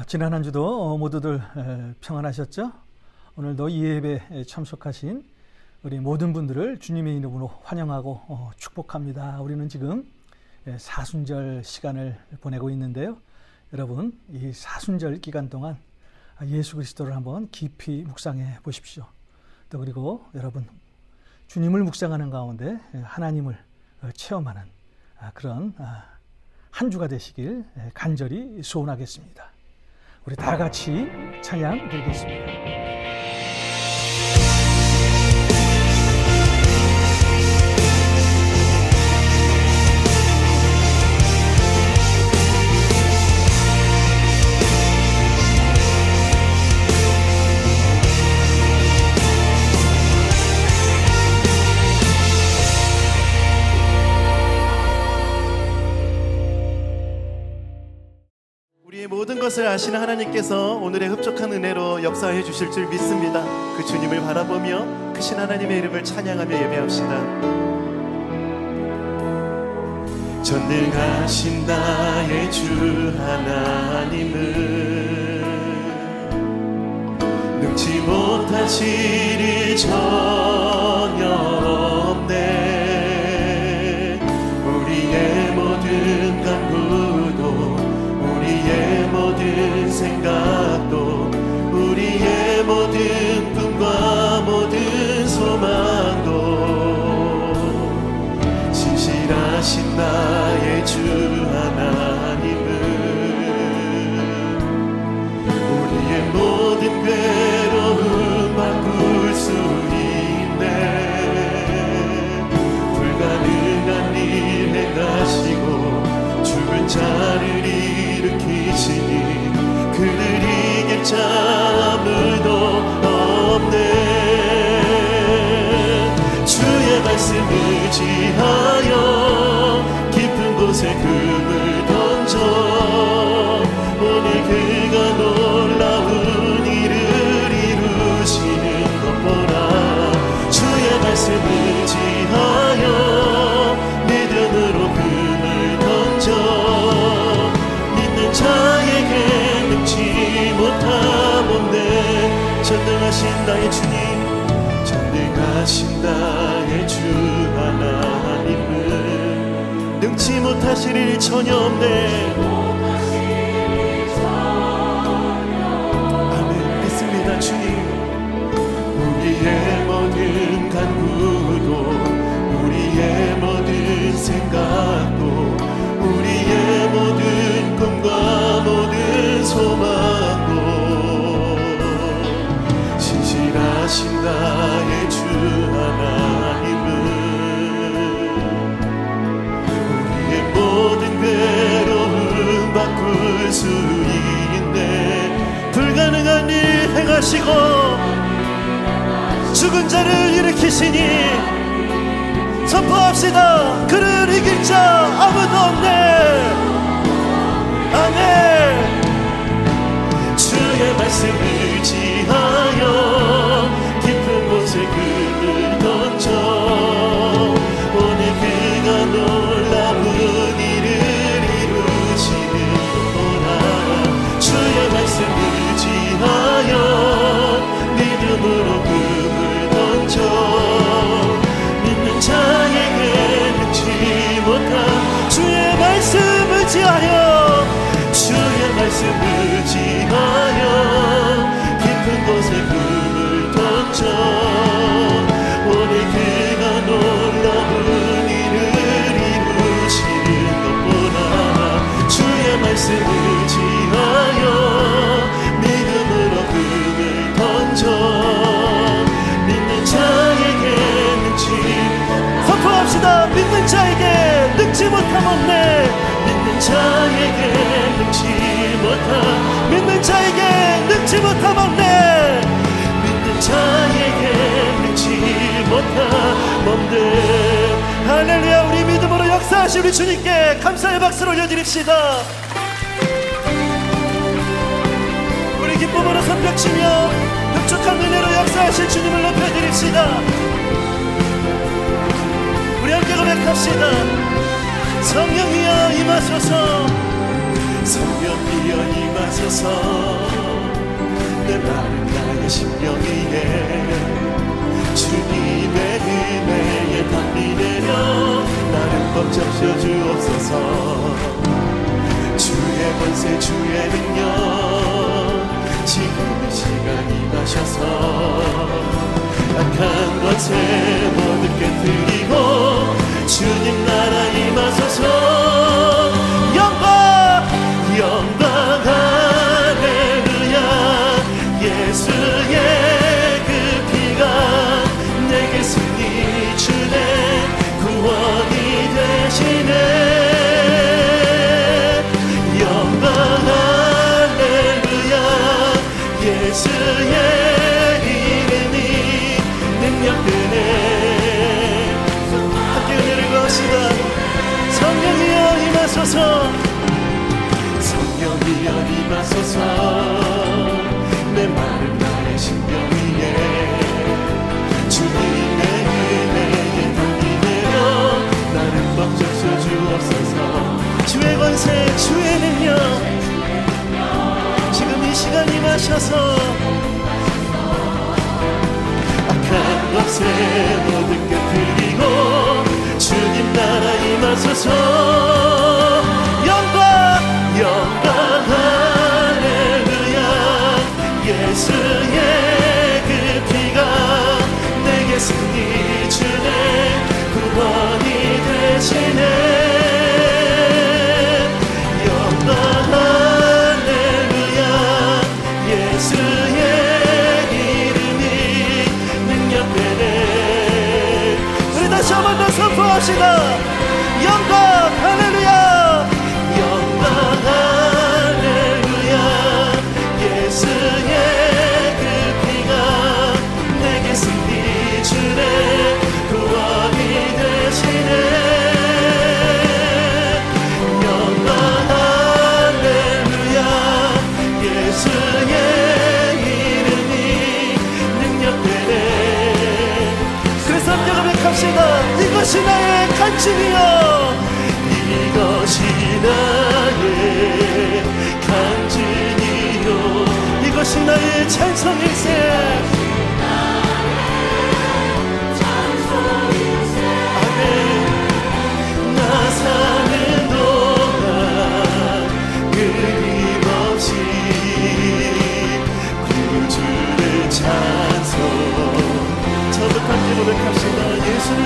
지난 한 주도 모두들 평안하셨죠? 오늘도 이 예배에 참석하신 우리 모든 분들을 주님의 이름으로 환영하고 축복합니다. 우리는 지금 사순절 시간을 보내고 있는데요. 여러분, 이 사순절 기간 동안 예수 그리스도를 한번 깊이 묵상해 보십시오. 또 그리고 여러분, 주님을 묵상하는 가운데 하나님을 체험하는 그런 한 주가 되시길 간절히 소원하겠습니다. 우리 다 같이 찬양 드리겠습니다. 모든 것을 아시는 하나님께서 오늘의 흡족한 은혜로 역사해 주실 줄 믿습니다. 그 주님을 바라보며 크신 하나님의 이름을 찬양하며 예배합시다. 전능하신 나의 주 하나님은 능치 못하실 일 전혀 없네. 우리의 모든 간구도 우리의 모든 생각도 우리의 모든 꿈과 모든 소망도 신실하신 나의 주 하나님은 우리의 모든 괴로움 바꿀 수 있네. 불가능한 일 행하시고 죽은 자를 일으키시니 그를 이길 자 아무도 없네. 주의 말씀 의지하여 깊은 곳에 금을 던져 오늘 그가 놀라운 일을 이루시는 것 보라. 주의 말씀 의지하여 믿음으로 금을 던져 자에게 능치 못하건대. 전능하신 나의 주님, 전능하신 나의 주 하나님은 능치 못하실 일 전혀 없네. 아멘. 믿습니다. 주님, 우리의 모든 간구도 우리의 모든 생각도 우리의 모든 꿈과 모든 소망도 신실하신 나의 주 하나님은 우리의 모든 괴로움 바꿀 수 있네. 불가능한 일 행하시고 죽은 자를 일으키시니 선포합시다. 그를 이길 자 아무도 없네. 아멘. 주의 말씀 의지하여 깊은 곳에 금을 던져 오늘 그가 놀라운 일을 이루시는 거라. 주의 말씀 의지하여 믿음으로 금을 던져 자에게 능치 못한 주의 말씀 의지하여 주의 말씀 의지하여 깊은 곳에 금을 던져 오늘 그가 놀라운 일을 이루시는 것 보라. 주의 말씀 의지하여 믿음으로 금을 던져 믿는 자에게 능치 선포합시다. 믿는 자에게 능치 못함 없네. 믿는 자에게 능치 못함, 믿는 자에게 능치 못함 없네. 믿는 자에게 능치 못함 없네. 할렐루야. 우리 믿음으로 역사하신 우리 주님께 감사의 박수를 올려드립시다. 우리 기쁨으로 손뼉치며 흡족한 은혜로 역사하신 주님을 높여드립시다. 우리 함께 고백합시다. 성령이여 임하소서. 성령 임하소서 내 마음 나의 심령 위에 주님의 은혜에 담비 내려 나를 꽉 잡혀 주옵소서 주의 권세 주의 능력 지금 이 시간 임하셔서 악한 것에 모든 깨뜨리고 주님 나라 임하소서 영광 영광 할렐루야 예수의 그 피가 내게 승리 주네 구원이 되시네 영광 할렐루야 예수의 능력되네 함께 은혜를 구합시다 성령이여 임하소서 성령이여 임하소서 내 마음 나의 심령 위에 주님의 은혜에 담비 내려 나를 꽉 잡수 주옵소서 주의 권세 주의 능력 지금 이 시간 임하셔서 악한 것에 모든 깨뜨리고 주님 나라 임하소서 영광 영광 할렐루야 예수의 그 피가 내게 승리 주네 구원이 되시네 영광 할렐루야 예수의 우리 다시 한 번 더 선포합시다 영광 할렐루야 영광 할렐루야 예수의 그 피가 내게 승리 주네 구원이 되시네 영광 할렐루야 예수의 이름이 능력되네 그래서 함께 고백합시다 이것이 나의 간증이여 이것이 나의 간증이요 이것이 나의 찬송일세 아멘 나 사는 동안 끊임없이 구주를 찬송 저도 함께 고백합시다 예수는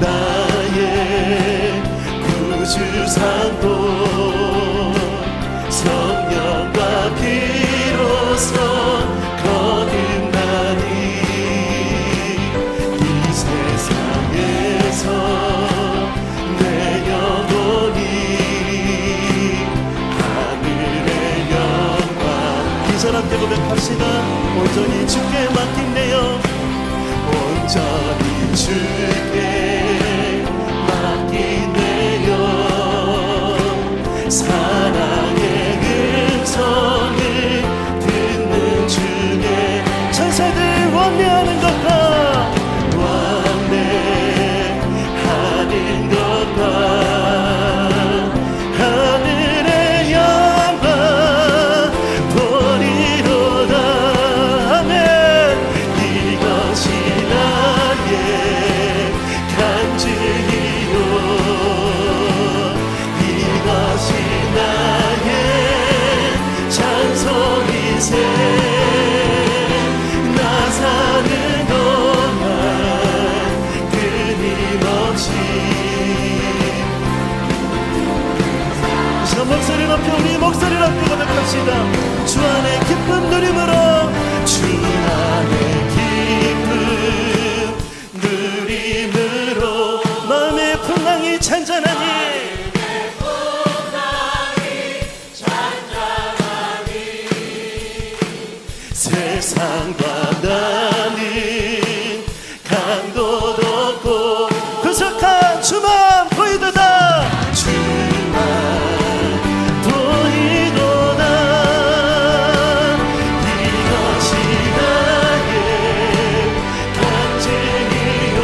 나의 구주상도 성령과 피로써 거듭나니 이 세상에서 내 영혼이 하늘의 영광 이 사람 때 고백합시다 온전히 주께 맡긴네요 온전히 주께 맡기네요 사랑의 음성을 듣는 중에 천사들 왕래하는 것과 왕래하는 것과 하늘의 영광 보리로다 아멘 이것이 나의 간증이요 이것이 나의 찬송이세 나 사는 동안 끊임없이 저 목소리 높여 우리 목소리를 높여 고백합시다 주 안에 기쁜 누림으로 주 안에 기쁜 누림으로 마음의 풍랑이 잔잔하니 세상과 나는 강도도 없고 구속한 주만 보이도다 주만 보이도다 이것이 나의 간증이요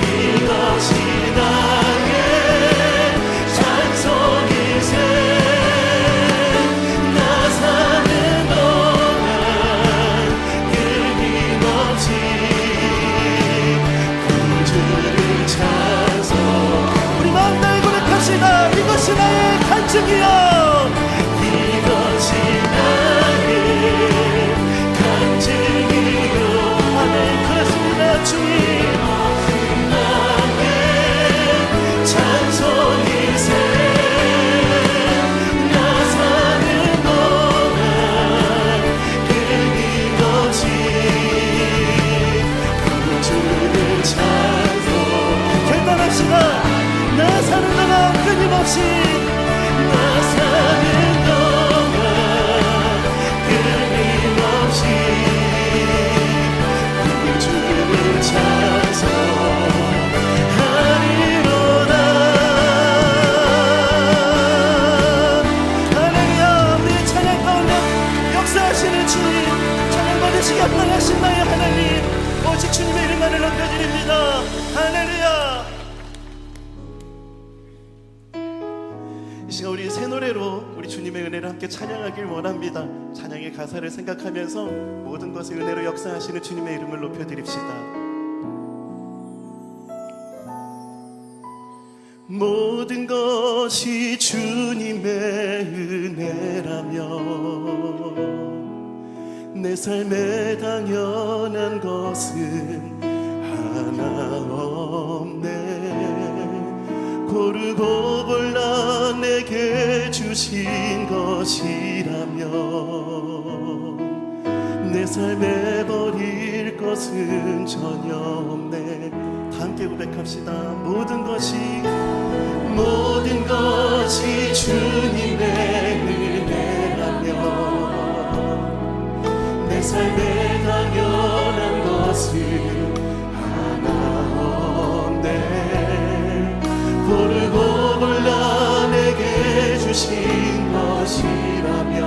이것이 나의 주기여 이것이 나의 간증이요 아멘 그렇습니다 주님 나의 찬송이세 나 사는 동안 끊임없이 구주를 찬송 결단합시다 나 사는 동안 끊임없이 나 사는 동안 끊임없이 구주를 찬송하리로다 할렐루야 우리의 찬양 가운데 역사하시는 주님 찬양 받으시기 합당하신 나의 하나님 오직 주님의 이름만을 높여드립니다 할렐루야 이 시간 우리 새 노래로 우리 주님의 은혜를 함께 찬양하길 원합니다. 찬양의 가사를 생각하면서 모든 것의 은혜로 역사하시는 주님의 이름을 높여드립시다. 모든 것이 주님의 은혜라면 내 삶에 당연한 것은 하나 없네 고르고 골라 내게 주신 것이라면 내 삶에 버릴 것은 전혀 없네 다 함께 고백합시다 모든 것이 주님의 은혜라면 내 삶에 당연한 것은 하나 없네 고르고 골라 내게 주신 것이라면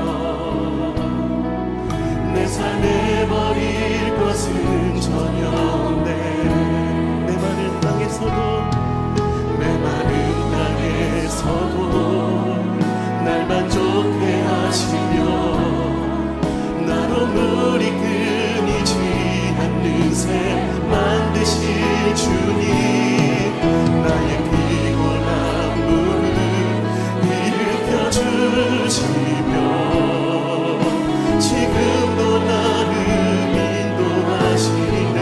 내 삶에 버릴 것은 전혀 없네 내 마른 땅에서도 날 만족해 하시며 나로 물이 끊이지 않는 새 만드실 주님 나의 피곤한 물을 일으켜 주시며 지금도 나를 인도하시네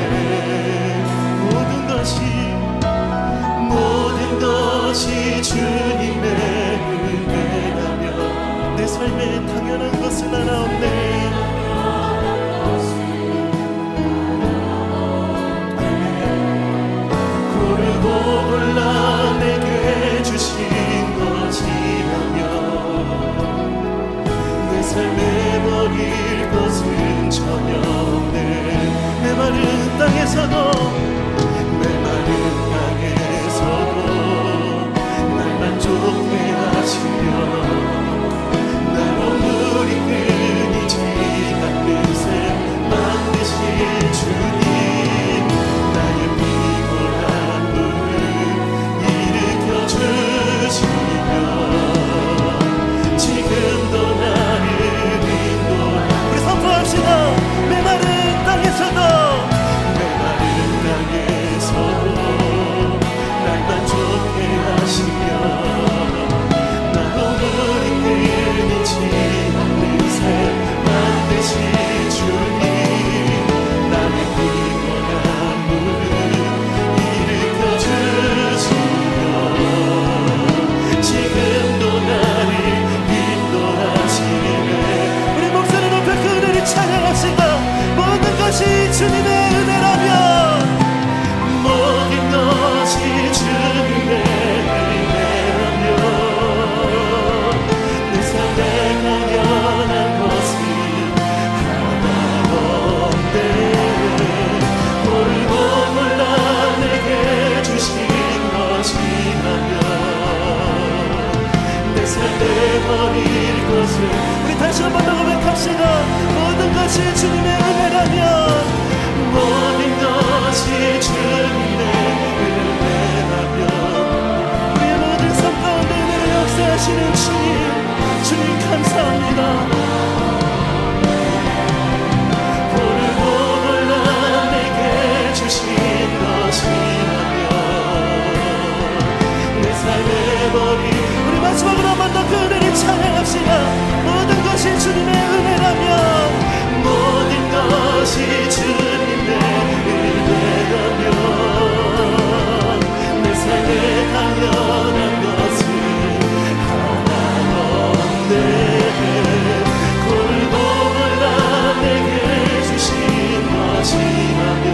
모든 것이 주님의 은혜라면 내 삶에 당연한 것은 하나 없네 고르고 골라 내게 주신 것이라면 내 삶에 버릴 것은 전혀 없네 내 마른 땅에서도 날 만족해 하시며 나로 물이 끊이지 않는 새 만드실 주님 나의 피곤한 물을 일으켜 주시며 지금도 나를 인도하 우리 선포합시다 메마른 땅에서도 날 만족해 하시며 나로 물이 끊이지 않는 새 만드실 주님 나의 피곤한 물을 일으켜 주시며 지금도 나를 인도하시네 우리 목소리 높여 그 은혜를 찬양합시다 모든 것이 주님의 은혜라면 모든 것이 주님의 은혜라면 내 삶에 당연한 것은 하나 없네 모르고 몰라 내게 주신 것이라면 내 삶에 버릴 것은 우리 다시 한 번 더 고백합시다 모든 것이 주님의 은혜라면 모든 것이 주님의 은혜라면 우리의 모든 삶 가운데 은혜를 역사하시는 주님 감사합니다 고르고 골라 내게 주신 것이라면 내 삶에 버린 우리 마지막으로 한번 번 더 그들을 찬양합시다. 모든 것이 주님의 은혜라면, 모든 것이 주님의 은혜라면, 내 삶에 당연한 것은 하나 없네. 골고루 내게 주신 것이라면,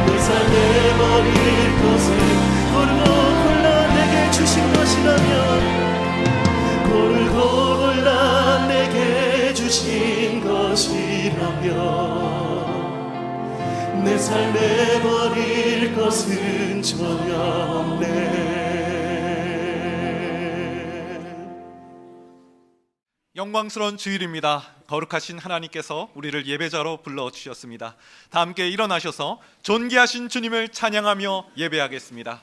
내 삶에 버릴 것은 골고루 내게 주신 것이라면, 골고루 내게 주신 것이라면, 내 삶에 버릴 것은 전혀 없네. 영광스러운 주일입니다. 거룩하신 하나님께서 우리를 예배자로 불러주셨습니다. 다 함께 일어나셔서 존귀하신 주님을 찬양하며 예배하겠습니다.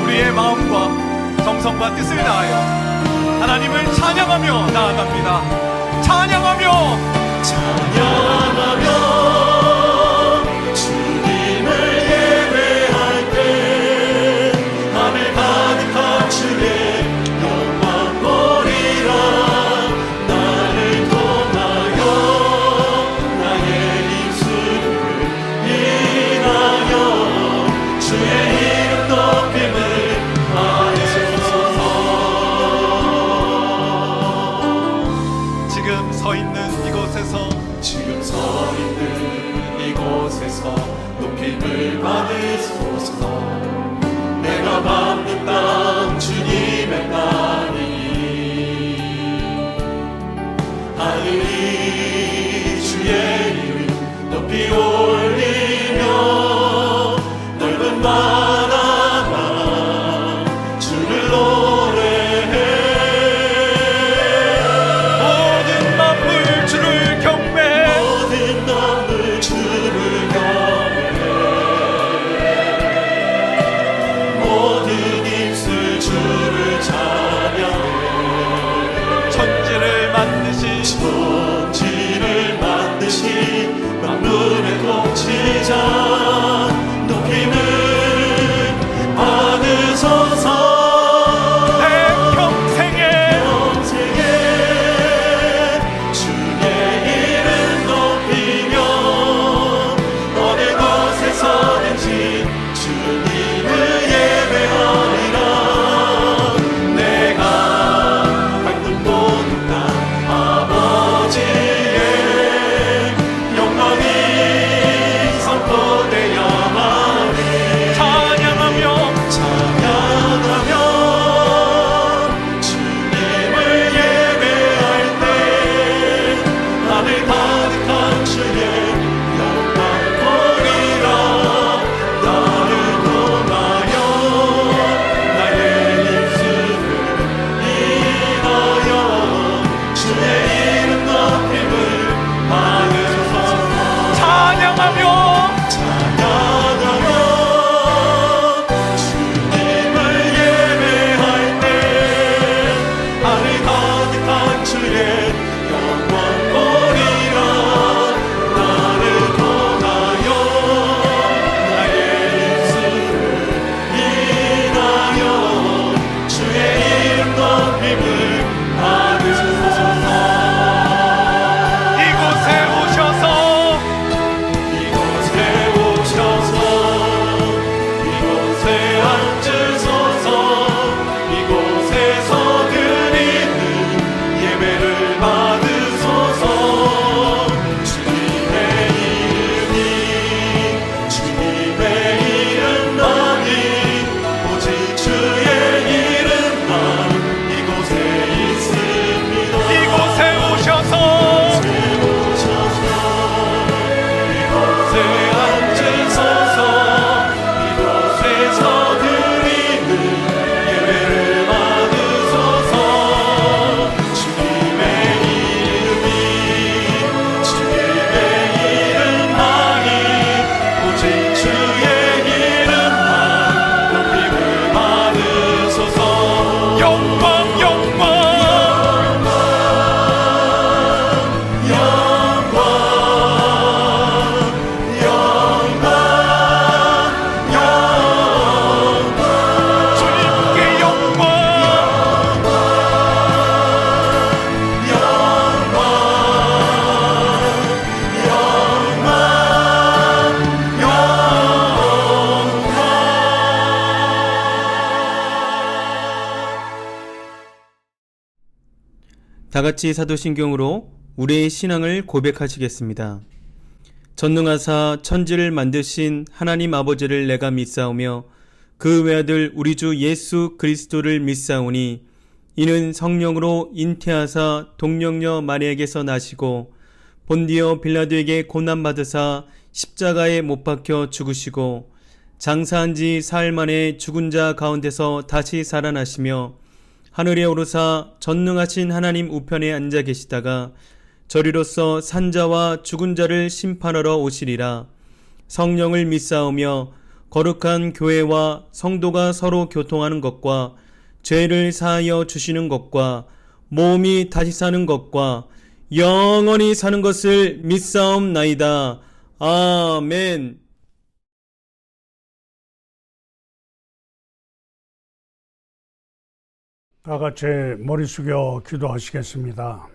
우리의 마음과 정성과 뜻을 다하여 하나님을 찬양하며 나아갑니다. 찬양하며 주님을 예배할 때 하늘 가득한 주의 영광 보리라. 나를 통하여 나의 입술을 인하여 주의 이름 높임을 하소서. 지금 서 있는 이곳에서 높임을 받으소서. 내가 밟는 땅 주님의 땅이니 하늘이 주의 이름 높이 올리며 넓은 바다가 주를 노래해. 모든 만물 주를 경배, 모든 만물 주를 경배해. 모든 입술 주를 찬양해. 천지를 만드신 만물의 다 같이 사도신경으로 우리의 신앙을 고백하시겠습니다. 전능하사 천지를 만드신 하나님 아버지를 내가 믿사오며 그 외아들 우리 주 예수 그리스도를 믿사오니 이는 성령으로 잉태하사 동령녀 마리아에게서 나시고 본디오 빌라도에게 고난받으사 십자가에 못 박혀 죽으시고 장사한 지 사흘 만에 죽은 자 가운데서 다시 살아나시며 하늘에 오르사 전능하신 하나님 우편에 앉아 계시다가 저리로서 산자와 죽은 자를 심판하러 오시리라. 성령을 믿사오며 거룩한 교회와 성도가 서로 교통하는 것과 죄를 사하여 주시는 것과 몸이 다시 사는 것과 영원히 사는 것을 믿사옵나이다. 아멘. 다 같이 머리 숙여 기도하시겠습니다.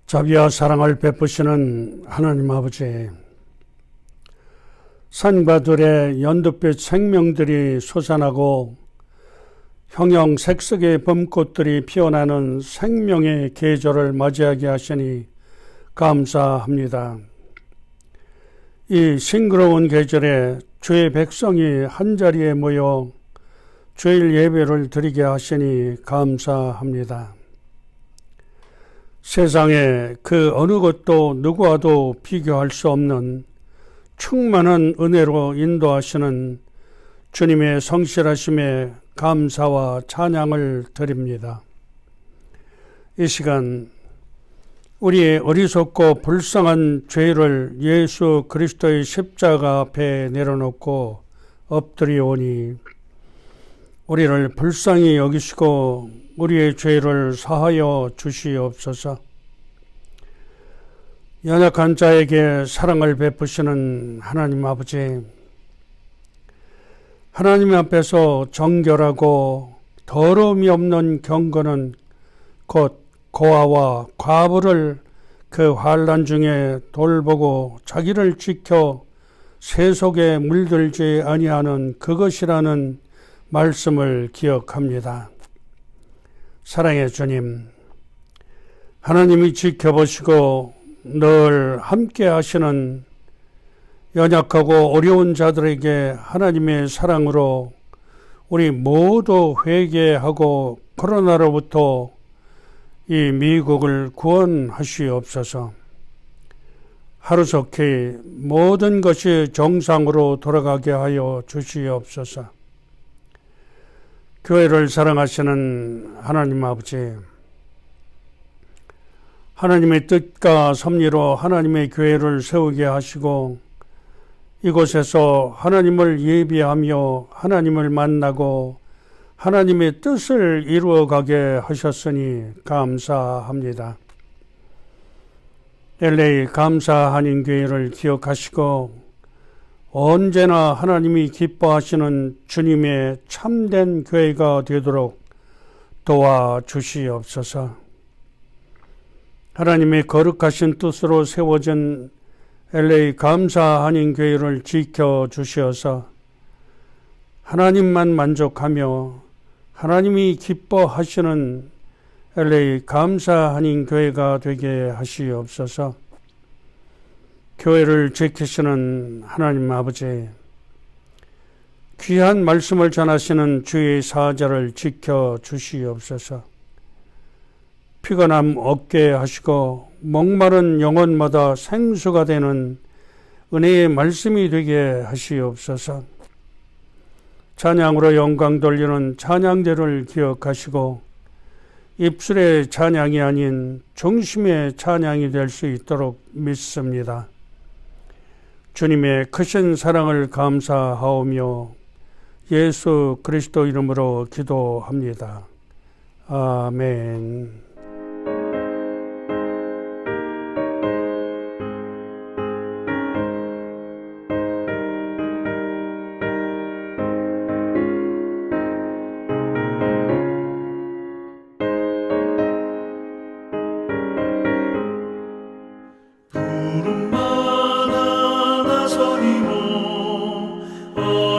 자비와 사랑을 베푸시는 하나님 아버지, 산과 들의 연두빛 생명들이 솟아나고 형형색색의 봄꽃들이 피어나는 생명의 계절을 맞이하게 하시니 감사합니다. 이 싱그러운 계절에 주의 백성이 한자리에 모여 주일 예배를 드리게 하시니 감사합니다. 세상에 그 어느 것도 누구와도 비교할 수 없는 충만한 은혜로 인도하시는 주님의 성실하심에 감사와 찬양을 드립니다. 이 시간 우리의 어리석고 불쌍한 죄를 예수 그리스도의 십자가 앞에 내려놓고 엎드리오니 우리를 불쌍히 여기시고 우리의 죄를 사하여 주시옵소서. 연약한 자에게 사랑을 베푸시는 하나님 아버지, 하나님 앞에서 정결하고 더러움이 없는 경건은 곧 고아와 과부를 그 환난 중에 돌보고 자기를 지켜 세속에 물들지 아니하는 그것이라는 말씀을 기억합니다. 사랑의 주님, 하나님이 지켜보시고 늘 함께 하시는 연약하고 어려운 자들에게 하나님의 사랑으로 우리 모두 회개하고 코로나로부터 이 미국을 구원하시옵소서. 하루속히 모든 것이 정상으로 돌아가게 하여 주시옵소서. 교회를 사랑하시는 하나님 아버지, 하나님의 뜻과 섭리로 하나님의 교회를 세우게 하시고 이곳에서 하나님을 예비하며 하나님을 만나고 하나님의 뜻을 이루어가게 하셨으니 감사합니다. LA 감사한인교회를 기억하시고 언제나 하나님이 기뻐하시는 주님의 참된 교회가 되도록 도와주시옵소서. 하나님의 거룩하신 뜻으로 세워진 LA 감사한인교회를 지켜주시어서 하나님만 만족하며 하나님이 기뻐하시는 LA 감사한인교회가 되게 하시옵소서. 교회를 지키시는 하나님 아버지, 귀한 말씀을 전하시는 주의 사자를 지켜주시옵소서. 피곤함 없게 하시고 목마른 영혼마다 생수가 되는 은혜의 말씀이 되게 하시옵소서. 찬양으로 영광 돌리는 찬양대를 기억하시고 입술의 찬양이 아닌 중심의 찬양이 될 수 있도록 믿습니다. 주님의 크신 사랑을 감사하오며 예수 그리스도 이름으로 기도합니다. 아멘.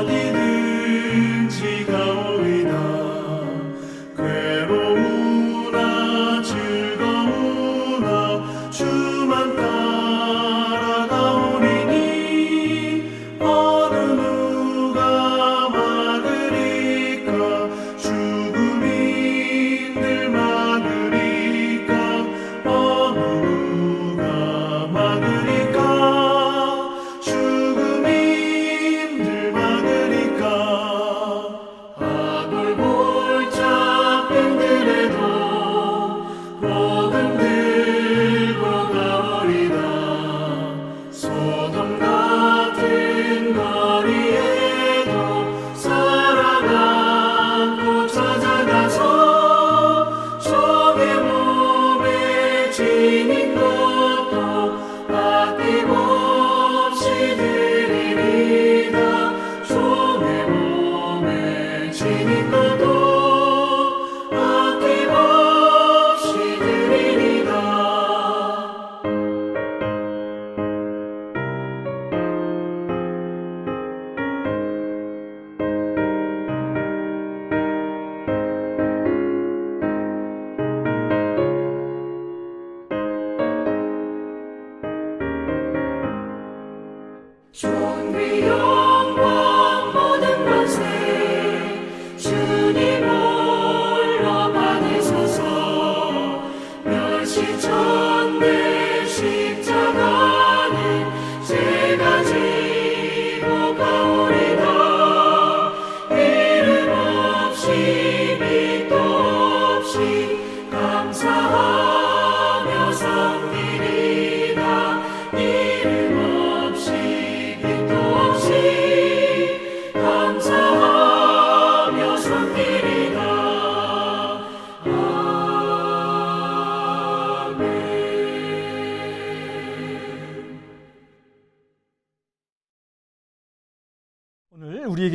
어디든지 가오리다.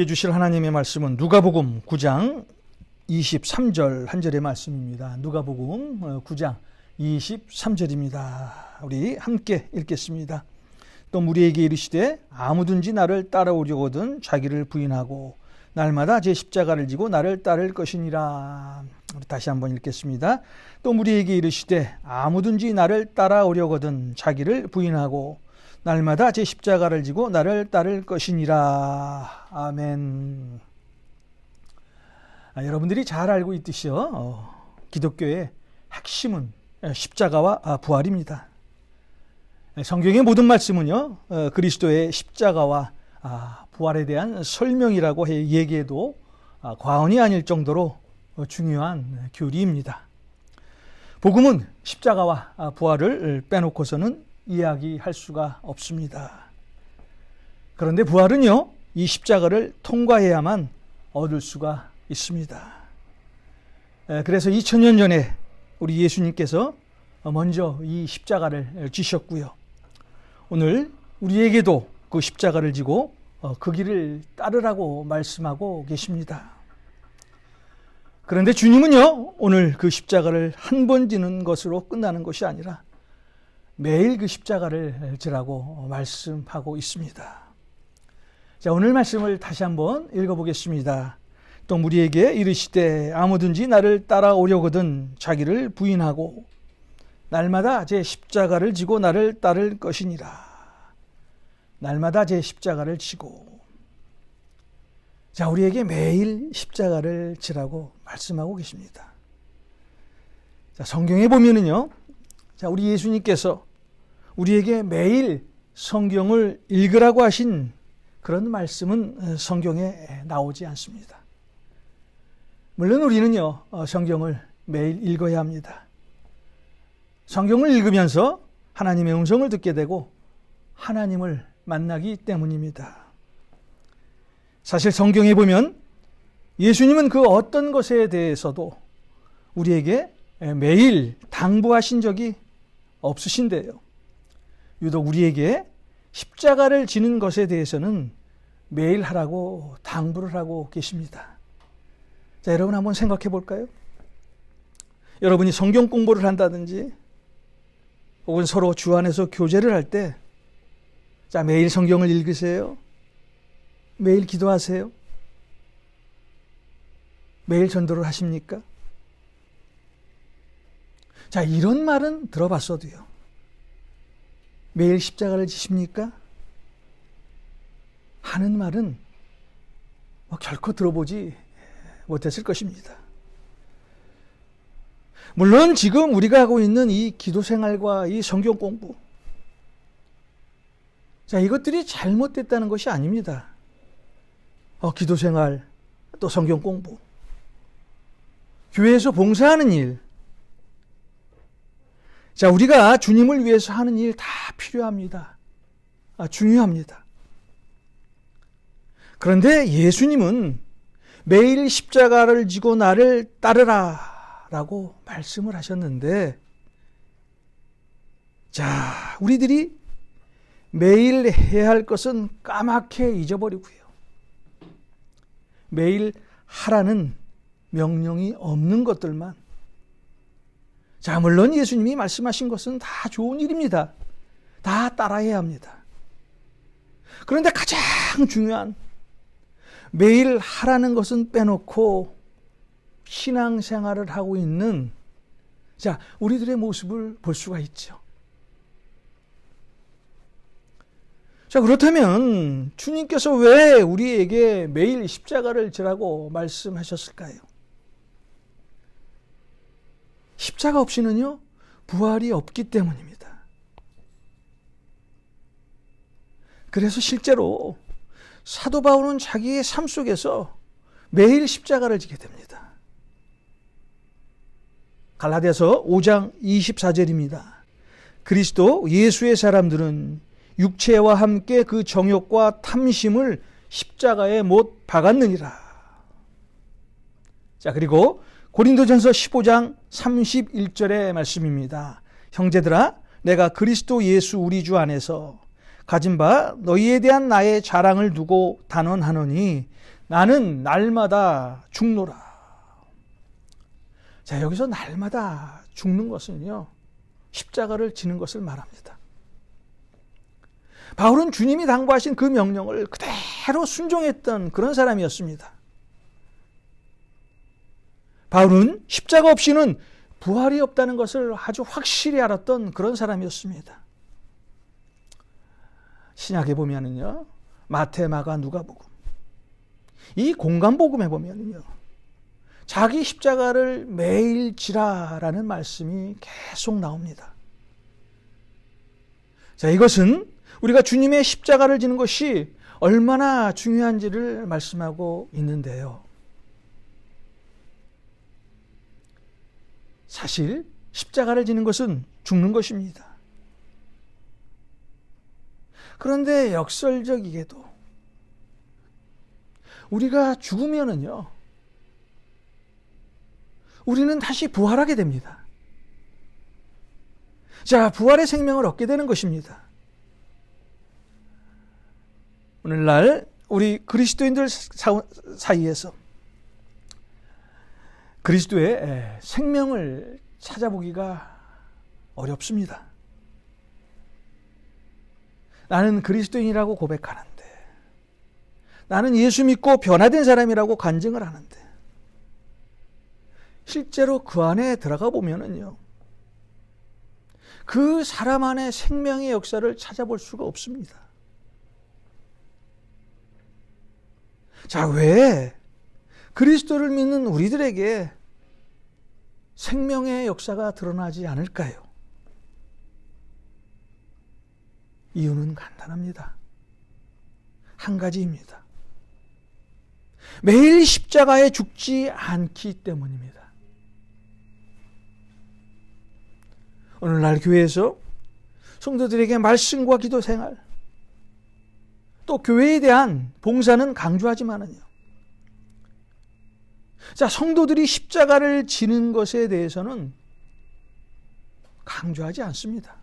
우리에게 주실 하나님의 말씀은 누가복음 9장 23절 한 절의 말씀입니다. 누가복음 9장 23절입니다. 우리 함께 읽겠습니다. 또 무리에게 이르시되 아무든지 나를 따라오려거든 자기를 부인하고 날마다 제 십자가를 지고 나를 따를 것이니라. 우리 다시 한번 읽겠습니다. 또 무리에게 이르시되 아무든지 나를 따라오려거든 자기를 부인하고 날마다 제 십자가를 지고 나를 따를 것이니라. 아멘. 여러분들이 잘 알고 있듯이요, 기독교의 핵심은 십자가와 부활입니다. 성경의 모든 말씀은요, 그리스도의 십자가와 부활에 대한 설명이라고 얘기해도 과언이 아닐 정도로 중요한 교리입니다. 복음은 십자가와 부활을 빼놓고서는 이야기할 수가 없습니다. 그런데 부활은요, 이 십자가를 통과해야만 얻을 수가 있습니다. 그래서 2000년 전에 우리 예수님께서 먼저 이 십자가를 지셨고요. 오늘 우리에게도 그 십자가를 지고 그 길을 따르라고 말씀하고 계십니다. 그런데 주님은요, 오늘 그 십자가를 한 번 지는 것으로 끝나는 것이 아니라 매일 그 십자가를 지라고 말씀하고 있습니다. 자, 오늘 말씀을 다시 한번 읽어보겠습니다. 또 무리에게 이르시되 아무든지 나를 따라오려거든 자기를 부인하고 날마다 제 십자가를 지고 나를 따를 것이니라. 날마다 제 십자가를 지고. 자, 우리에게 매일 십자가를 지라고 말씀하고 계십니다. 자, 성경에 보면은요, 자, 우리 예수님께서 우리에게 매일 성경을 읽으라고 하신 그런 말씀은 성경에 나오지 않습니다. 물론 우리는요, 성경을 매일 읽어야 합니다. 성경을 읽으면서 하나님의 음성을 듣게 되고 하나님을 만나기 때문입니다. 사실 성경에 보면 예수님은 그 어떤 것에 대해서도 우리에게 매일 당부하신 적이 없으신데요. 유독 우리에게 십자가를 지는 것에 대해서는 매일 하라고 당부를 하고 계십니다. 자, 여러분 한번 생각해 볼까요? 여러분이 성경 공부를 한다든지 혹은 서로 주 안에서 교제를 할 때, 자, 매일 성경을 읽으세요? 매일 기도하세요? 매일 전도를 하십니까? 자, 이런 말은 들어봤어도요, 매일 십자가를 지십니까? 하는 말은 결코 들어보지 못했을 것입니다. 물론 지금 우리가 하고 있는 이 기도 생활과 이 성경 공부, 자, 이것들이 잘못됐다는 것이 아닙니다. 기도 생활, 또 성경 공부, 교회에서 봉사하는 일, 자, 우리가 주님을 위해서 하는 일 다 필요합니다. 중요합니다. 그런데 예수님은 매일 십자가를 지고 나를 따르라 라고 말씀을 하셨는데, 자, 우리들이 매일 해야 할 것은 까맣게 잊어버리고요, 매일 하라는 명령이 없는 것들만, 자, 물론 예수님이 말씀하신 것은 다 좋은 일입니다. 다 따라해야 합니다. 그런데 가장 중요한 매일 하라는 것은 빼놓고 신앙생활을 하고 있는, 자, 우리들의 모습을 볼 수가 있죠. 자, 그렇다면 주님께서 왜 우리에게 매일 십자가를 지라고 말씀하셨을까요? 십자가 없이는요, 부활이 없기 때문입니다. 그래서 실제로 사도 바울은 자기의 삶 속에서 매일 십자가를 지게 됩니다. 갈라디아서 5장 24절입니다. 그리스도 예수의 사람들은 육체와 함께 그 정욕과 탐심을 십자가에 못 박았느니라. 자, 그리고 고린도전서 15장 31절의 말씀입니다. 형제들아, 내가 그리스도 예수 우리 주 안에서 가진 바 너희에 대한 나의 자랑을 두고 단언하노니 나는 날마다 죽노라. 자, 여기서 날마다 죽는 것은요, 십자가를 지는 것을 말합니다. 바울은 주님이 당부하신 그 명령을 그대로 순종했던 그런 사람이었습니다. 바울은 십자가 없이는 부활이 없다는 것을 아주 확실히 알았던 그런 사람이었습니다. 신약에 보면은요, 마태, 마가, 누가복음, 이 공간복음에 보면은요, 자기 십자가를 매일 지라라는 말씀이 계속 나옵니다. 자, 이것은 우리가 주님의 십자가를 지는 것이 얼마나 중요한지를 말씀하고 있는데요. 사실 십자가를 지는 것은 죽는 것입니다. 그런데 역설적이게도 우리가 죽으면은요, 우리는 다시 부활하게 됩니다. 자, 부활의 생명을 얻게 되는 것입니다. 오늘날 우리 그리스도인들 사이에서 그리스도의 생명을 찾아보기가 어렵습니다. 나는 그리스도인이라고 고백하는데, 나는 예수 믿고 변화된 사람이라고 간증을 하는데, 실제로 그 안에 들어가 보면은요, 그 사람 안에 생명의 역사를 찾아볼 수가 없습니다. 자, 왜 그리스도를 믿는 우리들에게 생명의 역사가 드러나지 않을까요? 이유는 간단합니다. 한 가지입니다. 매일 십자가에 죽지 않기 때문입니다. 오늘날 교회에서 성도들에게 말씀과 기도 생활, 또 교회에 대한 봉사는 강조하지만은요, 자, 성도들이 십자가를 지는 것에 대해서는 강조하지 않습니다.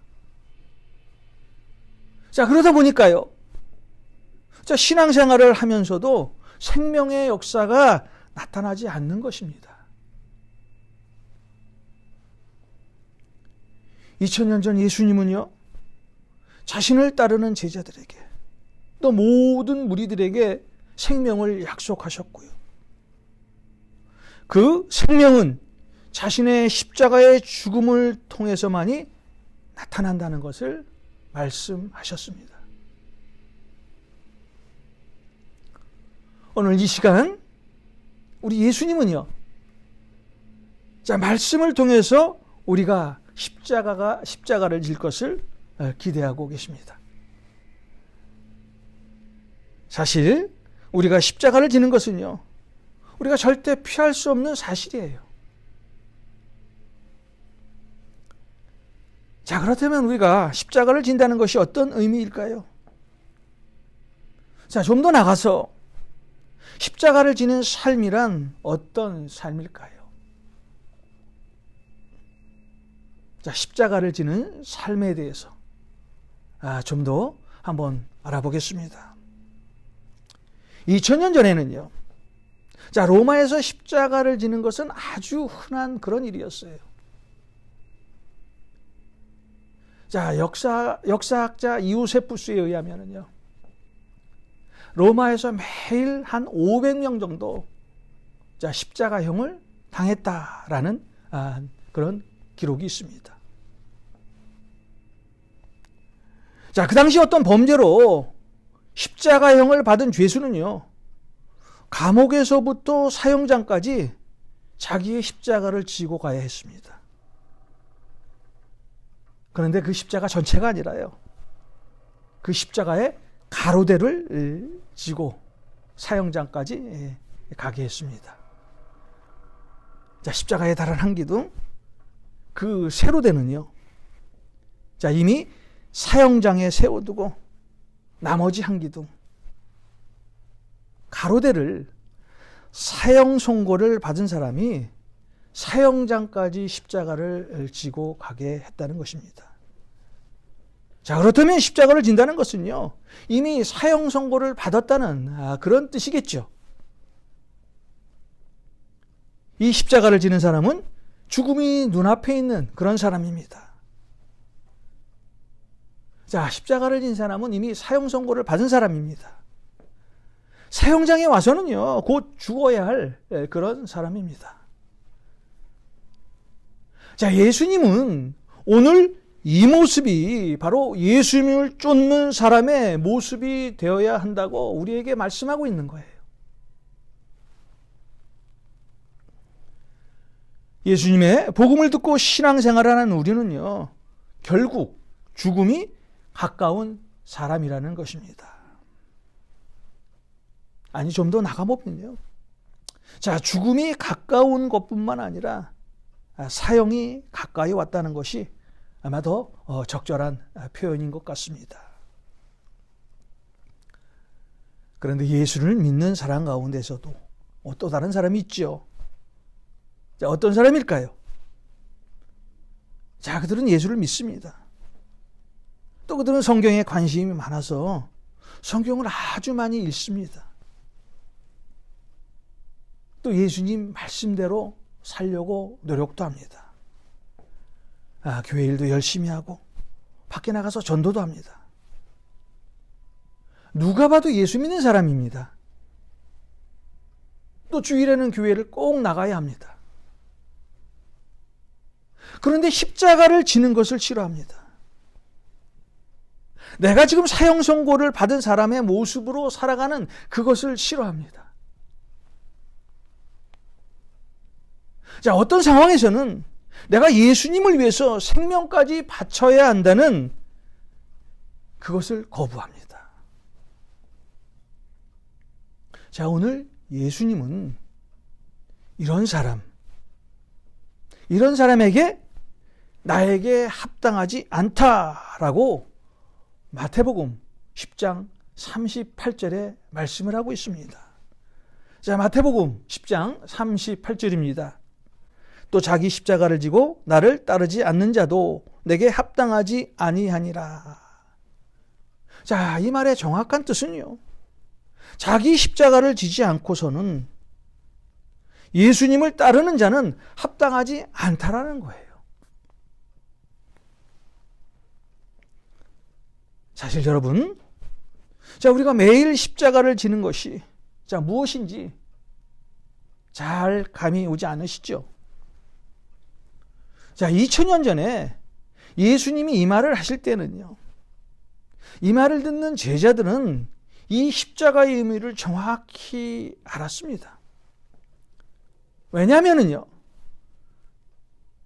자, 그러다 보니까요, 자, 신앙생활을 하면서도 생명의 역사가 나타나지 않는 것입니다. 2000년 전 예수님은요, 자신을 따르는 제자들에게, 또 모든 무리들에게 생명을 약속하셨고요, 그 생명은 자신의 십자가의 죽음을 통해서만이 나타난다는 것을 말씀하셨습니다. 오늘 이 시간 우리 예수님은요, 자, 말씀을 통해서 우리가 십자가를 질 것을 기대하고 계십니다. 사실 우리가 십자가를 지는 것은요, 우리가 절대 피할 수 없는 사실이에요. 자, 그렇다면 우리가 십자가를 진다는 것이 어떤 의미일까요? 자, 좀 더 나가서 십자가를 지는 삶이란 어떤 삶일까요? 자, 십자가를 지는 삶에 대해서 좀 더 한번 알아보겠습니다. 2000년 전에는요, 자, 로마에서 십자가를 지는 것은 아주 흔한 그런 일이었어요. 자, 역사학자 이우세푸스에 의하면은요, 로마에서 매일 한 500명 정도, 자, 십자가형을 당했다라는 그런 기록이 있습니다. 자, 그 당시 어떤 범죄로 십자가형을 받은 죄수는요, 감옥에서부터 사형장까지 자기의 십자가를 지고 가야 했습니다. 그런데 그 십자가 전체가 아니라요, 그 십자가에 가로대를 지고 사형장까지 가게 했습니다. 자, 십자가의 다른 한 기둥, 그 세로대는요, 자, 이미 사형장에 세워두고 나머지 한 기둥, 가로대를 사형 선고를 받은 사람이 사형장까지 십자가를 지고 가게 했다는 것입니다. 자, 그렇다면 십자가를 진다는 것은요, 이미 사형 선고를 받았다는 그런 뜻이겠죠. 이 십자가를 지는 사람은 죽음이 눈앞에 있는 그런 사람입니다. 자, 십자가를 진 사람은 이미 사형 선고를 받은 사람입니다. 사형장에 와서는요, 곧 죽어야 할 그런 사람입니다. 자, 예수님은 오늘 이 모습이 바로 예수님을 쫓는 사람의 모습이 되어야 한다고 우리에게 말씀하고 있는 거예요. 예수님의 복음을 듣고 신앙생활하는 우리는요, 결국 죽음이 가까운 사람이라는 것입니다. 아니, 좀 더 나가보면요, 자, 죽음이 가까운 것뿐만 아니라 사형이 가까이 왔다는 것이 아마 더 적절한 표현인 것 같습니다. 그런데 예수를 믿는 사람 가운데서도 또 다른 사람이 있죠. 자, 어떤 사람일까요? 자, 그들은 예수를 믿습니다. 또 그들은 성경에 관심이 많아서 성경을 아주 많이 읽습니다. 또 예수님 말씀대로 살려고 노력도 합니다. 교회 일도 열심히 하고 밖에 나가서 전도도 합니다. 누가 봐도 예수 믿는 사람입니다. 또 주일에는 교회를 꼭 나가야 합니다. 그런데 십자가를 지는 것을 싫어합니다. 내가 지금 사형 선고를 받은 사람의 모습으로 살아가는 그것을 싫어합니다. 자, 어떤 상황에서는 내가 예수님을 위해서 생명까지 바쳐야 한다는 그것을 거부합니다. 자, 오늘 예수님은 이런 사람에게 나에게 합당하지 않다라고 마태복음 10장 38절에 말씀을 하고 있습니다. 자, 마태복음 10장 38절입니다. 또 자기 십자가를 지고 나를 따르지 않는 자도 내게 합당하지 아니하니라. 자, 이 말의 정확한 뜻은요, 자기 십자가를 지지 않고서는 예수님을 따르는 자는 합당하지 않다라는 거예요. 사실 여러분, 자, 우리가 매일 십자가를 지는 것이 자, 무엇인지 잘 감이 오지 않으시죠? 자, 2000년 전에 예수님이 이 말을 하실 때는요, 이 말을 듣는 제자들은 이 십자가의 의미를 정확히 알았습니다. 왜냐하면요,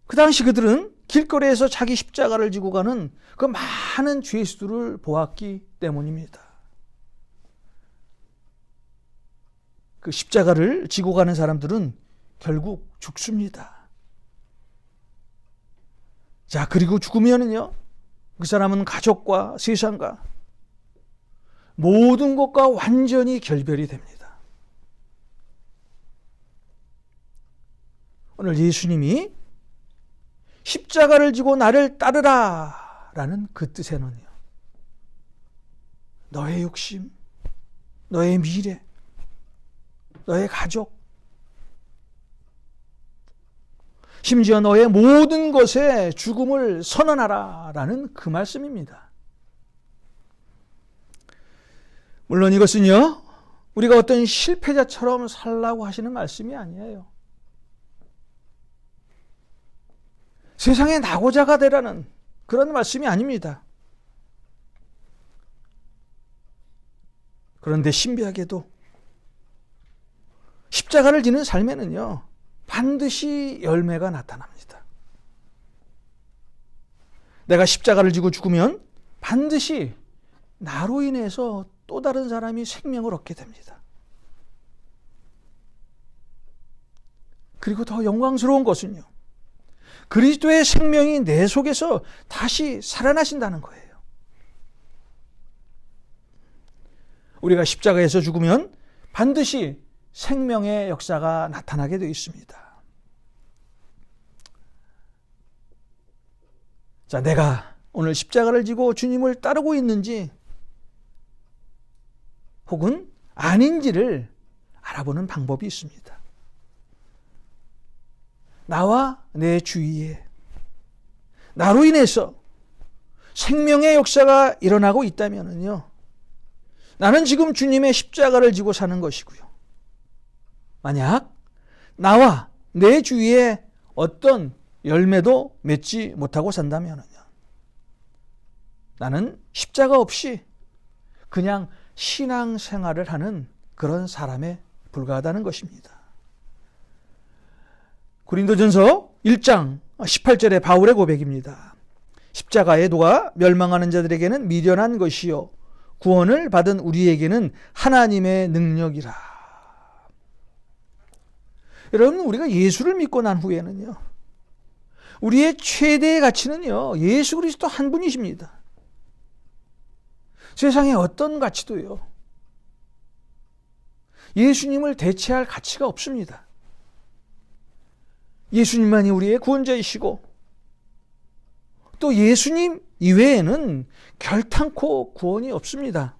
그 당시 그들은 길거리에서 자기 십자가를 지고 가는 그 많은 죄수들을 보았기 때문입니다. 그 십자가를 지고 가는 사람들은 결국 죽습니다. 자, 그리고 죽으면은요, 그 사람은 가족과 세상과 모든 것과 완전히 결별이 됩니다. 오늘 예수님이 십자가를 지고 나를 따르라 라는 그 뜻에는요, 너의 욕심, 너의 미래, 너의 가족, 심지어 너의 모든 것에 죽음을 선언하라 라는 그 말씀입니다. 물론 이것은요, 우리가 어떤 실패자처럼 살라고 하시는 말씀이 아니에요. 세상의 낙오자가 되라는 그런 말씀이 아닙니다. 그런데 신비하게도 십자가를 지는 삶에는요, 반드시 열매가 나타납니다. 내가 십자가를 지고 죽으면 반드시 나로 인해서 또 다른 사람이 생명을 얻게 됩니다. 그리고 더 영광스러운 것은요, 그리스도의 생명이 내 속에서 다시 살아나신다는 거예요. 우리가 십자가에서 죽으면 반드시 생명의 역사가 나타나게 되어 있습니다. 자, 내가 오늘 십자가를 지고 주님을 따르고 있는지 혹은 아닌지를 알아보는 방법이 있습니다. 나와 내 주위에 나로 인해서 생명의 역사가 일어나고 있다면요, 나는 지금 주님의 십자가를 지고 사는 것이고요. 만약 나와 내 주위에 어떤 열매도 맺지 못하고 산다면요, 나는 십자가 없이 그냥 신앙생활을 하는 그런 사람에 불과하다는 것입니다. 고린도전서 1장 18절의 바울의 고백입니다. 십자가의 도가 멸망하는 자들에게는 미련한 것이요 구원을 받은 우리에게는 하나님의 능력이라. 여러분, 우리가 예수를 믿고 난 후에는요, 우리의 최대의 가치는요, 예수 그리스도 한 분이십니다. 세상에 어떤 가치도요, 예수님을 대체할 가치가 없습니다. 예수님만이 우리의 구원자이시고 또 예수님 이외에는 결탄코 구원이 없습니다.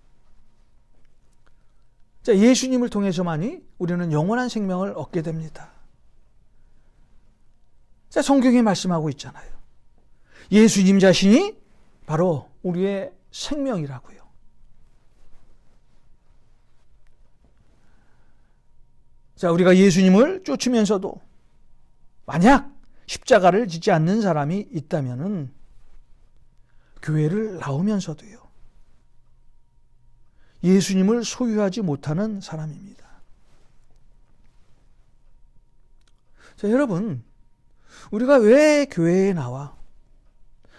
자, 예수님을 통해서만이 우리는 영원한 생명을 얻게 됩니다. 자, 성경에 말씀하고 있잖아요. 예수님 자신이 바로 우리의 생명이라고요. 자, 우리가 예수님을 쫓으면서도 만약 십자가를 지지 않는 사람이 있다면은 교회를 나오면서도요, 예수님을 소유하지 못하는 사람입니다. 자, 여러분, 우리가 왜 교회에 나와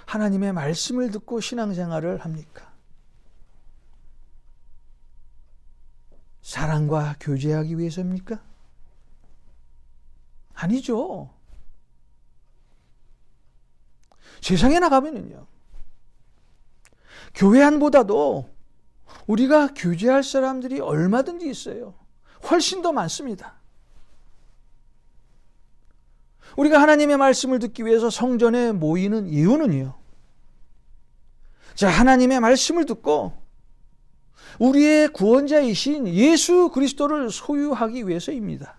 하나님의 말씀을 듣고 신앙생활을 합니까? 사랑과 교제하기 위해서입니까? 아니죠. 세상에 나가면은요, 교회 안보다도 우리가 교제할 사람들이 얼마든지 있어요. 훨씬 더 많습니다. 우리가 하나님의 말씀을 듣기 위해서 성전에 모이는 이유는요, 자, 하나님의 말씀을 듣고 우리의 구원자이신 예수 그리스도를 소유하기 위해서입니다.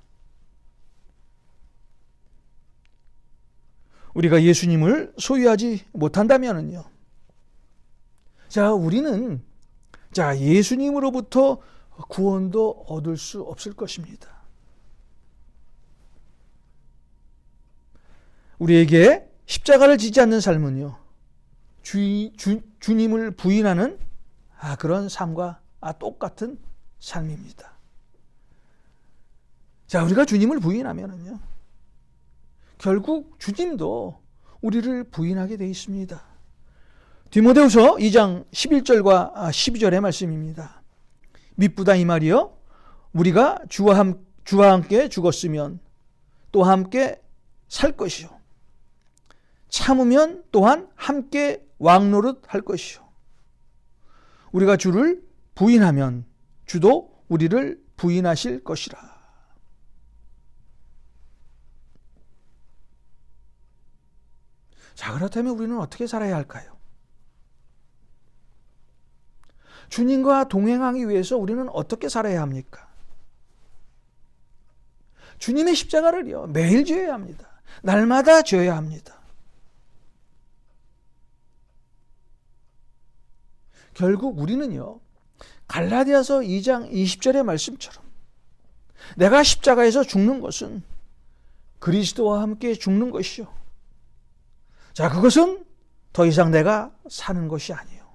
우리가 예수님을 소유하지 못한다면요, 자, 우리는 예수님으로부터 구원도 얻을 수 없을 것입니다. 우리에게 십자가를 지지 않는 삶은요, 주님을 부인하는 그런 삶과 똑같은 삶입니다. 자, 우리가 주님을 부인하면은요, 결국 주님도 우리를 부인하게 되어 있습니다. 디모데후서 2장 11절과 12절의 말씀입니다. 미쁘다 이 말이요, 우리가 주와 함께 죽었으면 또 함께 살 것이요, 참으면 또한 함께 왕노릇 할 것이요, 우리가 주를 부인하면 주도 우리를 부인하실 것이라. 자, 그렇다면 우리는 어떻게 살아야 할까요? 주님과 동행하기 위해서 우리는 어떻게 살아야 합니까? 주님의 십자가를요, 매일 지어야 합니다. 날마다 지어야 합니다. 결국 우리는요, 갈라디아서 2장 20절의 말씀처럼 내가 십자가에서 죽는 것은 그리스도와 함께 죽는 것이요, 자, 그것은 더 이상 내가 사는 것이 아니에요.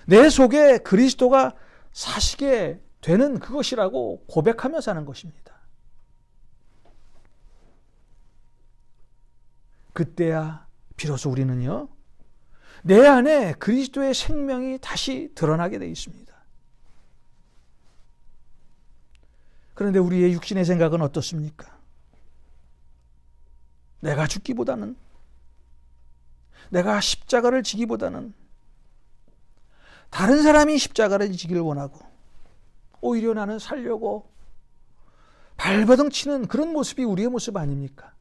내 속에 그리스도가 사시게 되는 그것이라고 고백하며 사는 것입니다. 그때야 비로소 우리는요, 내 안에 그리스도의 생명이 다시 드러나게 되어 있습니다. 그런데 우리의 육신의 생각은 어떻습니까? 내가 죽기보다는, 내가 십자가를 지기보다는 다른 사람이 십자가를 지기를 원하고 오히려 나는 살려고 발버둥 치는 그런 모습이 우리의 모습 아닙니까?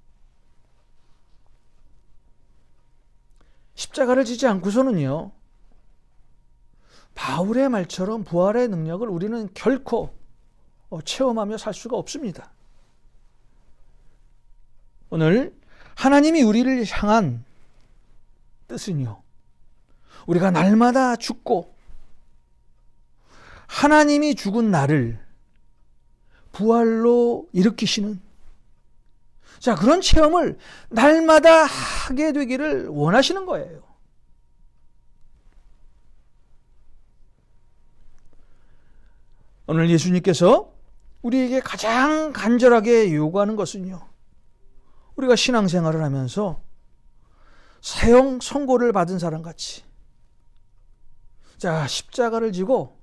십자가를 지지 않고서는요, 바울의 말처럼 부활의 능력을 우리는 결코 체험하며 살 수가 없습니다. 오늘 하나님이 우리를 향한 뜻은요, 우리가 날마다 죽고 하나님이 죽은 나를 부활로 일으키시는, 자, 그런 체험을 날마다 하게 되기를 원하시는 거예요. 오늘 예수님께서 우리에게 가장 간절하게 요구하는 것은요, 우리가 신앙생활을 하면서 사형 선고를 받은 사람같이, 자, 십자가를 지고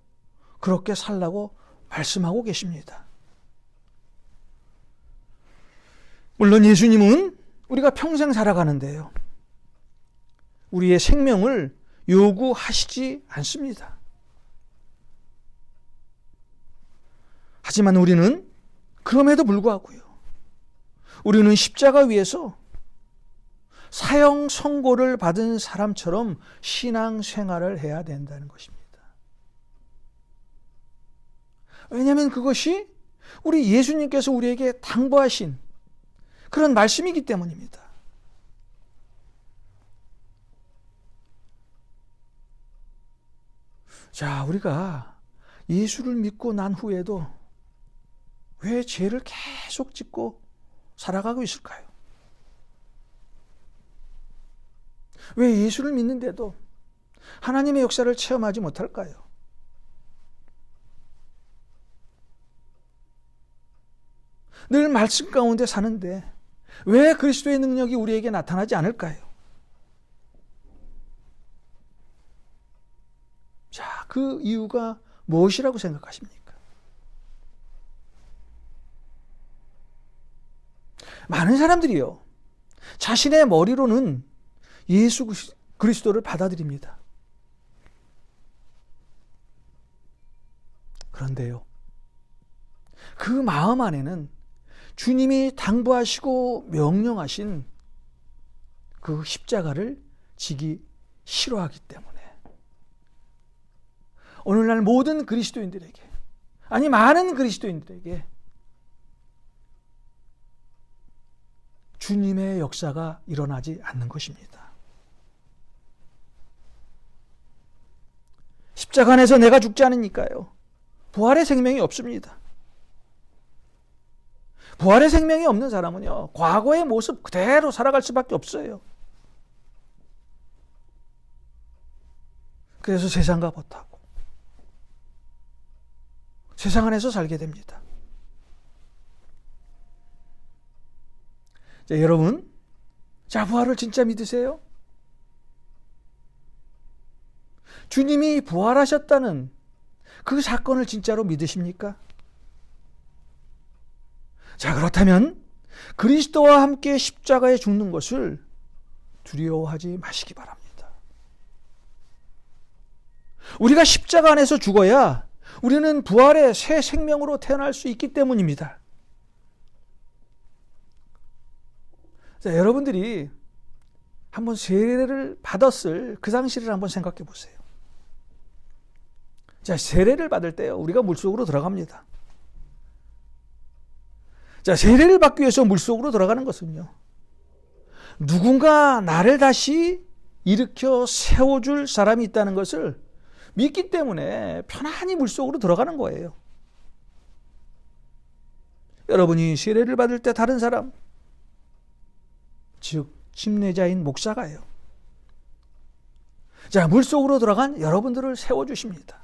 그렇게 살라고 말씀하고 계십니다. 물론 예수님은 우리가 평생 살아가는데요, 우리의 생명을 요구하시지 않습니다. 하지만 우리는 그럼에도 불구하고요, 우리는 십자가 위에서 사형 선고를 받은 사람처럼 신앙생활을 해야 된다는 것입니다. 왜냐하면 그것이 우리 예수님께서 우리에게 당부하신 그런 말씀이기 때문입니다. 자, 우리가 예수를 믿고 난 후에도 왜 죄를 계속 짓고 살아가고 있을까요? 왜 예수를 믿는데도 하나님의 역사를 체험하지 못할까요? 늘 말씀 가운데 사는데 왜 그리스도의 능력이 우리에게 나타나지 않을까요? 자, 그 이유가 무엇이라고 생각하십니까? 많은 사람들이요, 자신의 머리로는 예수 그리스도를 받아들입니다. 그런데요, 그 마음 안에는 주님이 당부하시고 명령하신 그 십자가를 지기 싫어하기 때문에 오늘날 모든 그리스도인들에게, 아니 많은 그리스도인들에게 주님의 역사가 일어나지 않는 것입니다. 십자가 안에서 내가 죽지 않으니까요, 부활의 생명이 없습니다. 부활의 생명이 없는 사람은요, 과거의 모습 그대로 살아갈 수밖에 없어요. 그래서 세상과 버타고 세상 안에서 살게 됩니다. 자, 여러분, 자, 부활을 진짜 믿으세요? 주님이 부활하셨다는 그 사건을 진짜로 믿으십니까? 자, 그렇다면 그리스도와 함께 십자가에 죽는 것을 두려워하지 마시기 바랍니다. 우리가 십자가 안에서 죽어야 우리는 부활의 새 생명으로 태어날 수 있기 때문입니다. 자, 여러분들이 한번 세례를 받았을 그 당시를 한번 생각해 보세요. 자, 세례를 받을 때요, 우리가 물속으로 들어갑니다. 자, 세례를 받기 위해서 물속으로 들어가는 것은요, 누군가 나를 다시 일으켜 세워줄 사람이 있다는 것을 믿기 때문에 편안히 물속으로 들어가는 거예요. 여러분이 세례를 받을 때 다른 사람, 즉 침례자인 목사가요, 자, 물속으로 들어간 여러분들을 세워주십니다.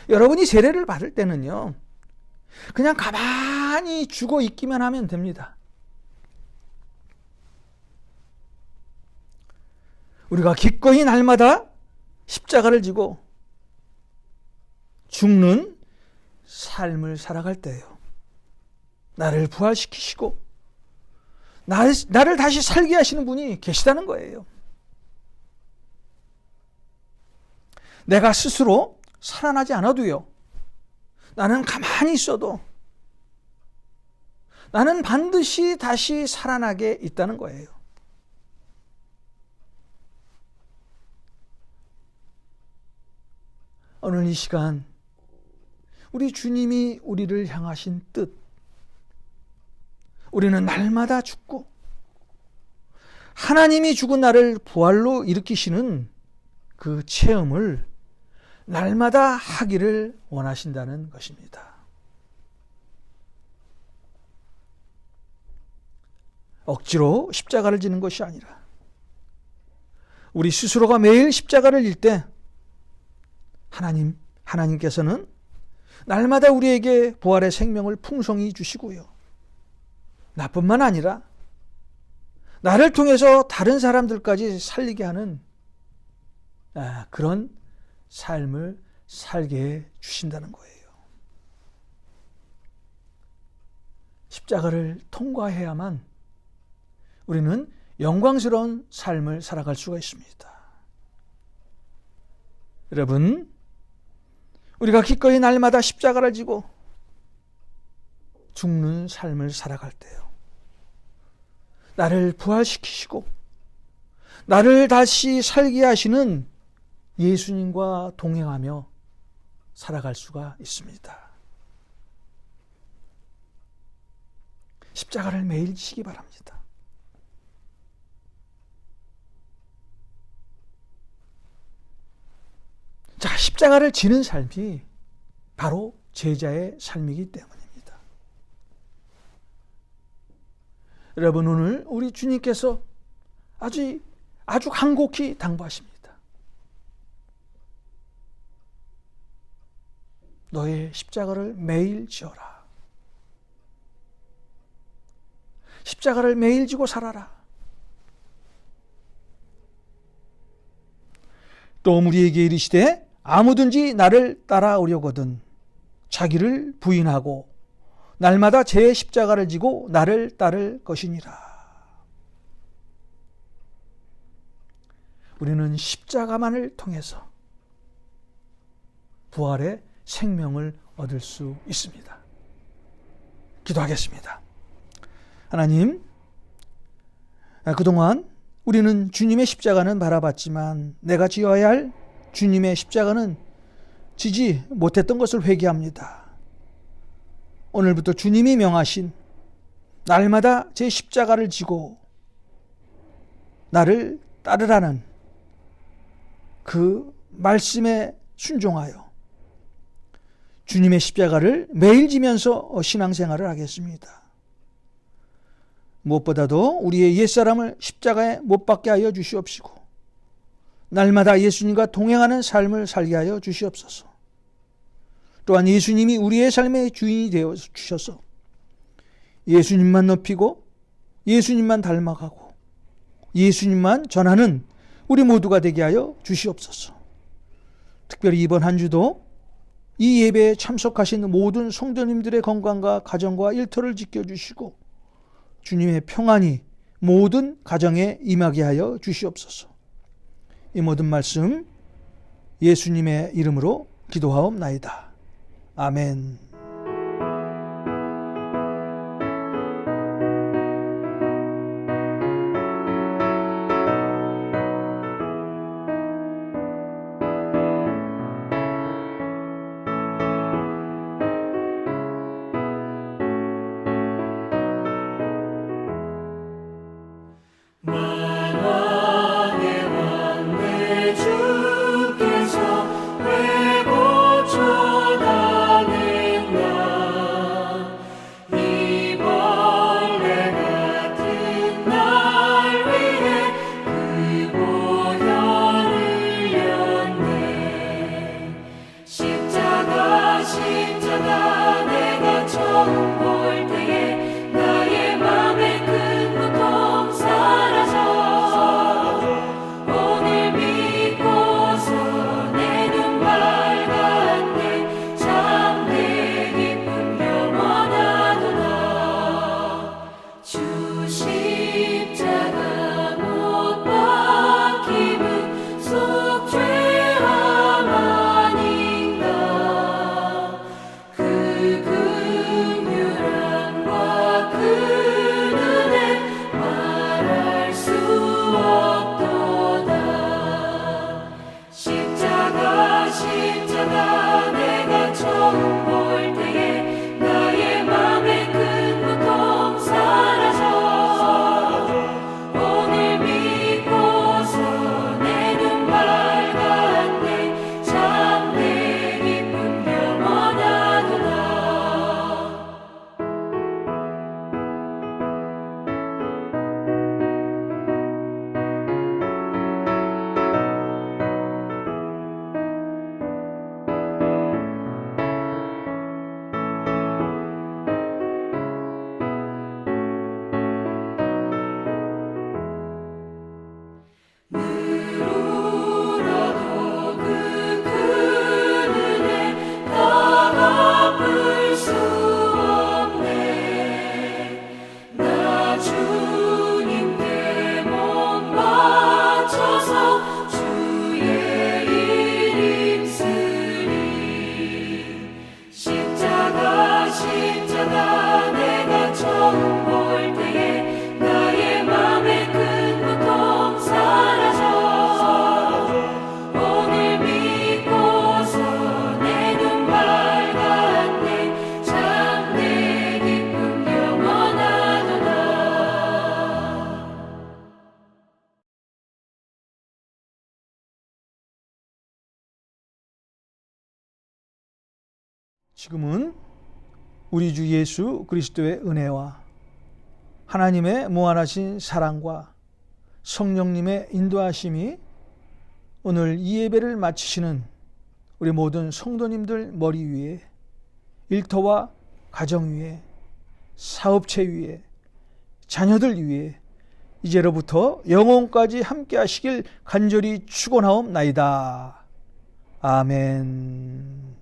여러분이 세례를 받을 때는요, 그냥 가만히 죽어 있기만 하면 됩니다. 우리가 기꺼이 날마다 십자가를 지고 죽는 삶을 살아갈 때요, 나를 부활시키시고 나를 다시 살게 하시는 분이 계시다는 거예요. 내가 스스로 살아나지 않아도요, 나는 가만히 있어도 나는 반드시 다시 살아나게 있다는 거예요. 오늘 이 시간 우리 주님이 우리를 향하신 뜻, 우리는 날마다 죽고 하나님이 죽은 나를 부활로 일으키시는 그 체험을 날마다 하기를 원하신다는 것입니다. 억지로 십자가를 지는 것이 아니라 우리 스스로가 매일 십자가를 질 때 하나님께서는 날마다 우리에게 부활의 생명을 풍성히 주시고요. 나뿐만 아니라 나를 통해서 다른 사람들까지 살리게 하는 그런 삶을 살게 해 주신다는 거예요. 십자가를 통과해야만 우리는 영광스러운 삶을 살아갈 수가 있습니다. 여러분, 우리가 기꺼이 날마다 십자가를 지고 죽는 삶을 살아갈 때요, 나를 부활시키시고 나를 다시 살게 하시는 예수님과 동행하며 살아갈 수가 있습니다. 십자가를 매일 지시기 바랍니다. 자, 십자가를 지는 삶이 바로 제자의 삶이기 때문입니다. 여러분, 오늘 우리 주님께서 아주 간곡히 당부하십니다. 너의 십자가를 매일 지어라. 십자가를 매일 지고 살아라. 또 우리에게 이르시되 아무든지 나를 따라오려거든 자기를 부인하고 날마다 제 십자가를 지고 나를 따를 것이니라. 우리는 십자가만을 통해서 부활의 생명을 얻을 수 있습니다. 기도하겠습니다. 하나님, 그동안 우리는 주님의 십자가는 바라봤지만 내가 지어야 할 주님의 십자가는 지지 못했던 것을 회개합니다. 오늘부터 주님이 명하신 날마다 제 십자가를 지고 나를 따르라는 그 말씀에 순종하여 주님의 십자가를 매일 지면서 신앙생활을 하겠습니다. 무엇보다도 우리의 옛사람을 십자가에 못 박게 하여 주시옵시고 날마다 예수님과 동행하는 삶을 살게 하여 주시옵소서. 또한 예수님이 우리의 삶의 주인이 되어 주셔서 예수님만 높이고 예수님만 닮아가고 예수님만 전하는 우리 모두가 되게 하여 주시옵소서. 특별히 이번 한 주도 이 예배에 참석하신 모든 성도님들의 건강과 가정과 일터를 지켜주시고 주님의 평안이 모든 가정에 임하게 하여 주시옵소서. 이 모든 말씀 예수님의 이름으로 기도하옵나이다. 아멘. 주께서 왜 고쳐다니 지금은 우리 주 예수 그리스도의 은혜와 하나님의 무한하신 사랑과 성령님의 인도하심이 오늘 이 예배를 마치시는 우리 모든 성도님들 머리 위에, 일터와 가정 위에, 사업체 위에, 자녀들 위에 이제로부터 영원까지 함께 하시길 간절히 축원하옵나이다. 아멘.